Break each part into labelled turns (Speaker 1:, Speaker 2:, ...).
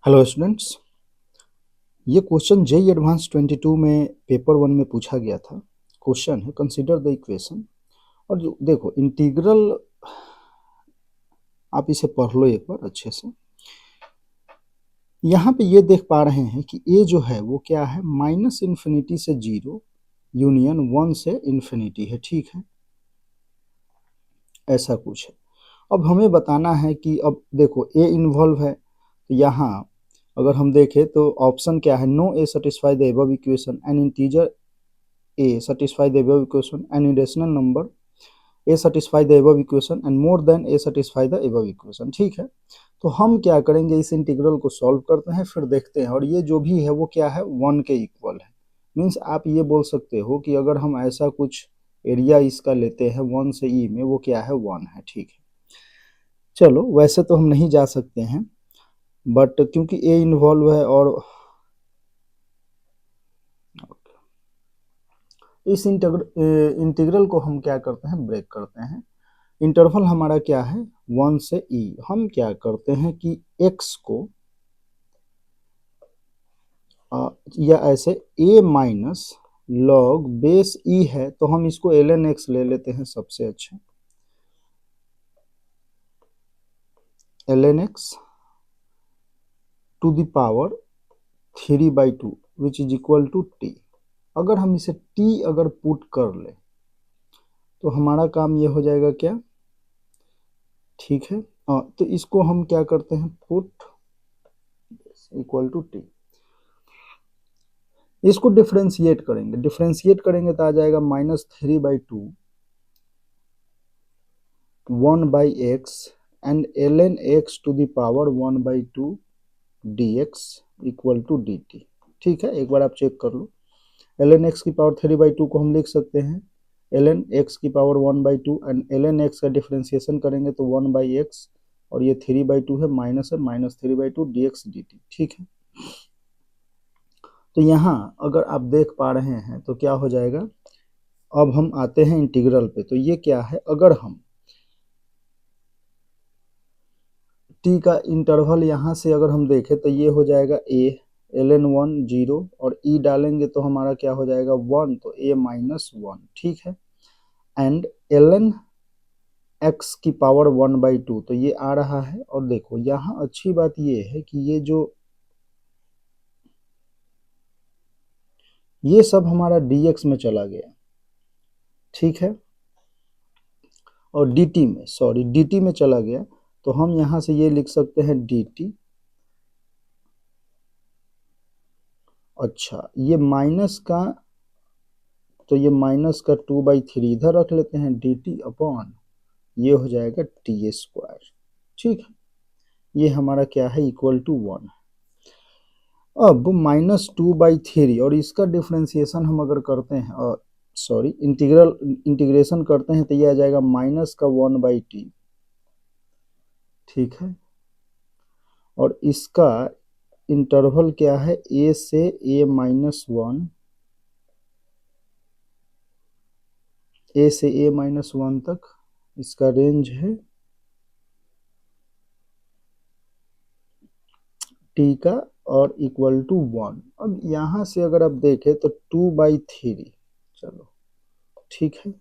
Speaker 1: Hello students, ये question JEE advance 22 में paper 1 में पूछा गया था। क्वेश्चन है कंसीडर द इक्वेशन। और जो देखो इंटीग्रल, आप इसे पढ़ लो एक बार अच्छे से। यहाँ पे ये देख पा रहे हैं कि ए जो है वो क्या है, माइनस इन्फिनिटी से 0 यूनियन 1 से इन्फिनिटी है। ठीक है, ऐसा कुछ है। अब हमें बताना है कि अब देखो ए इन्वॉल्व है, तो यहाँ अगर हम देखें तो ऑप्शन क्या है, no a satisfy the above equation, an integer A satisfy the above equation, an irrational number A satisfy the above equation and more than A satisfy the above equation। ठीक है, तो हम क्या करेंगे, इस इंटीग्रल को सॉल्व करते हैं, फिर देखते हैं। और ये जो भी है वो क्या है, 1 के इक्वल है। मीन्स आप ये बोल सकते हो कि अगर हम ऐसा कुछ एरिया इसका लेते हैं 1 से ई में, वो क्या है, 1 है। ठीक है, चलो वैसे तो हम नहीं जा सकते हैं, बट क्योंकि ए इन्वॉल्व है और इस इंटीग्रल को हम क्या करते हैं, ब्रेक करते हैं। इंटरवल हमारा क्या है, 1 से ई। हम क्या करते हैं कि x को या ऐसे a माइनस लॉग बेस ई है, तो हम इसको ln x ले लेते हैं सबसे अच्छा। ln x to the power 3/2 which is equal to t। अगर हम इसे t अगर पुट कर ले तो हमारा काम ये हो जाएगा क्या, ठीक है। तो इसको हम क्या करते हैं, पुट इक्वल टू टी। इसको डिफ्रेंशिएट करेंगे तो आ जाएगा -3/2 1/x and ln x to the power 1/2 dx equal to dt। ठीक है, एक बार आप चेक कर लो। ln x की पावर 3/2 को हम लिख सकते हैं ln x की पावर 1/2 एंड ln x का डिफ्रेंशिएशन करेंगे तो 1/x, और ये 3/2 है, माइनस है, -3/2 dx dt। ठीक है, तो यहाँ अगर आप देख पा रहे हैं तो क्या हो जाएगा। अब हम आते हैं इंटीग्रल पे, तो ये क्या है, अगर हम t का इंटरवल यहाँ से अगर हम देखें तो ये हो जाएगा a ln 1 0 और e डालेंगे तो हमारा क्या हो जाएगा 1, तो a माइनस 1। ठीक है, एंड ln x की पावर 1/2, तो ये आ रहा है। और देखो यहाँ अच्छी बात ये है कि ये सब हमारा dx में चला गया। ठीक है, और dt में चला गया, तो हम यहाँ से ये लिख सकते हैं dt। अच्छा, ये माइनस का, तो ये माइनस का 2/3 इधर रख लेते हैं, dt अपॉन ये हो जाएगा t²। ठीक है, ये हमारा क्या है, इक्वल टू 1। अब -2/3 और इसका डिफ्रेंशिएशन हम अगर करते हैं, सॉरी इंटीग्रेशन करते हैं, तो ये आ जाएगा माइनस का 1/t। ठीक है, और इसका इंटरवल क्या है, a से a-1, a से a-1 तक इसका रेंज है t का, और इक्वल टू 1। अब यहाँ से अगर आप देखें तो 2/3, चलो ठीक है,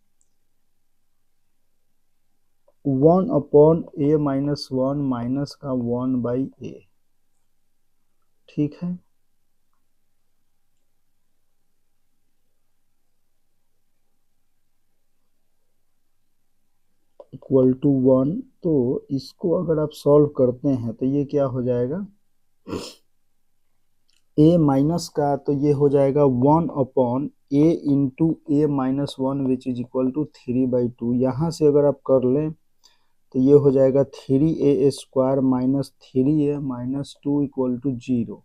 Speaker 1: 1/a-1 माइनस का 1/a। ठीक है, इक्वल टू 1। तो इसको अगर आप सॉल्व करते हैं तो ये क्या हो जाएगा, a माइनस का, तो ये हो जाएगा 1/a into a-1 which is equal to 3/2। यहाँ से अगर आप कर लें तो ये हो जाएगा 3a² minus 3a minus 2 equal to 0।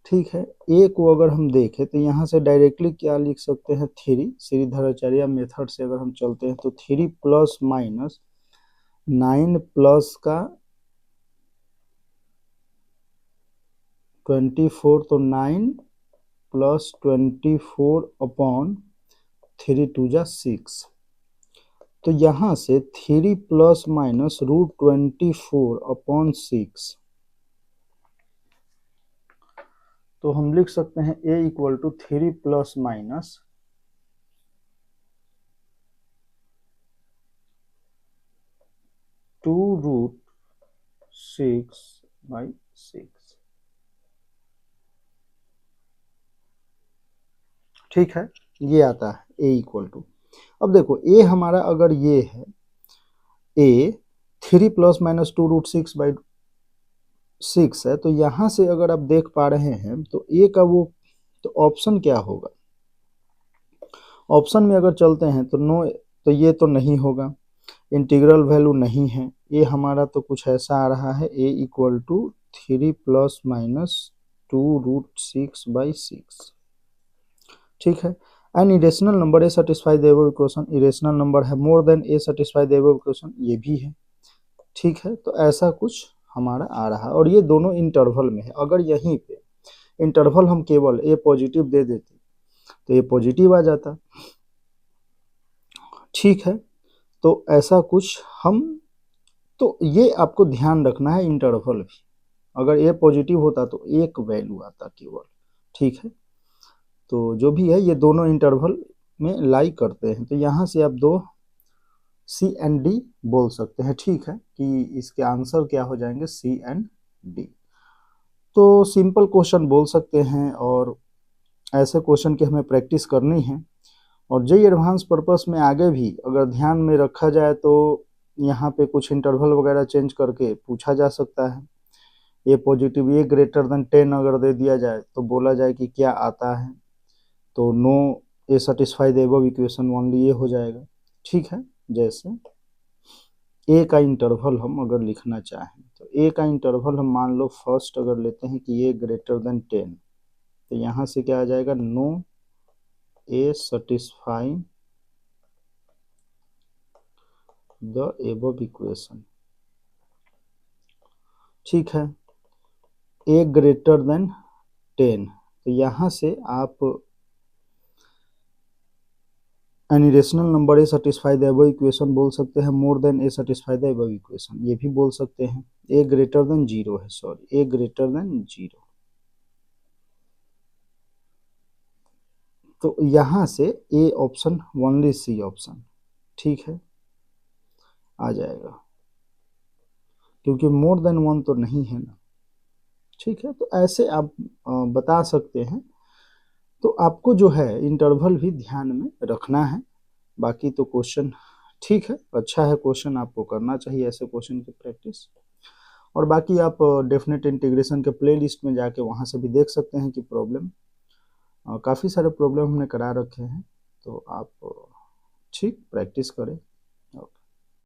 Speaker 1: ठीक है, a को अगर हम देखें तो यहाँ से डायरेक्टली क्या लिख सकते हैं, 3 श्रीधराचार्य मेथड से अगर हम चलते हैं तो 3 प्लस माइनस 9 प्लस का 24, तो 9 प्लस 24 अपॉन 3 2 जा 6। तो यहाँ से 3 प्लस माइनस √24/6, तो हम लिख सकते हैं a equal to 3 plus minus 2√6/6। ठीक है, ये आता है a इक्वल टू। अब देखो a हमारा अगर ये है a 3 प्लस माइनस 2√6/6 है, तो यहाँ से अगर आप देख पा रहे हैं तो a का वो, तो ऑप्शन क्या होगा? ऑप्शन में अगर चलते हैं तो नो, तो ये तो नहीं होगा, इंटीग्रल वैल्यू नहीं है, ये हमारा तो कुछ ऐसा आ रहा है a equal to 3 plus minus 2√6/6। ठीक है, an irrational number A satisfy the above equation, irrational number है more than A satisfy the above equation, ये भी है। ठीक है, तो ऐसा कुछ हमारा आ रहा है और ये दोनों इंटरवल में है। अगर यहीं पे इंटरवल हम केवल ए पॉजिटिव दे देते तो ये पॉजिटिव आ जाता। ठीक है, तो ऐसा कुछ हम, तो ये आपको ध्यान रखना है, इंटरवल भी अगर ए पॉजिटिव होता तो एक वैल्यू आता केवल। ठीक है, तो जो भी है ये दोनों इंटरवल में लाई करते हैं, तो यहाँ से आप दो सी एंड डी बोल सकते हैं। ठीक है, कि इसके आंसर क्या हो जाएंगे, सी एंड डी। तो सिंपल क्वेश्चन बोल सकते हैं और ऐसे क्वेश्चन की हमें प्रैक्टिस करनी है। और जेई एडवांस पर्पस में आगे भी अगर ध्यान में रखा जाए तो यहाँ पे कुछ इंटरवल वगैरह चेंज करके पूछा जा सकता है। ए पॉजिटिव ए ग्रेटर देन 10 अगर दे दिया जाए तो बोला जाए कि क्या आता है, तो no a satisfy the above equation only, ये हो जाएगा। ठीक है, जैसे ए का इंटरवल हम अगर लिखना चाहें तो ए का इंटरवल हम मान लो फर्स्ट अगर लेते हैं कि ए ग्रेटर देन 10, तो यहाँ से क्या आ जाएगा, no a satisfy the above equation. ठीक है, ए ग्रेटर देन 10, तो यहाँ से आप N irrational number A satisfy the above equation बोल सकते हैं, मोर than A satisfy the above equation ये भी बोल सकते हैं। ए ग्रेटर देन 0 है, सॉरी, ए ग्रेटर देन 0, तो यहाँ से A option only C option, ठीक है, आ जाएगा, क्योंकि मोर देन 1 तो नहीं है ना। ठीक है, तो ऐसे आप बता सकते हैं। तो आपको जो है इंटरवल भी ध्यान में रखना है। बाकी तो क्वेश्चन ठीक है, अच्छा है, क्वेश्चन आपको करना चाहिए ऐसे क्वेश्चन की प्रैक्टिस। और बाकी आप डेफिनेट इंटीग्रेशन के प्लेलिस्ट में जाके वहाँ से भी देख सकते हैं कि प्रॉब्लम, काफ़ी सारे प्रॉब्लम हमने करा रखे हैं, तो आप ठीक प्रैक्टिस करें।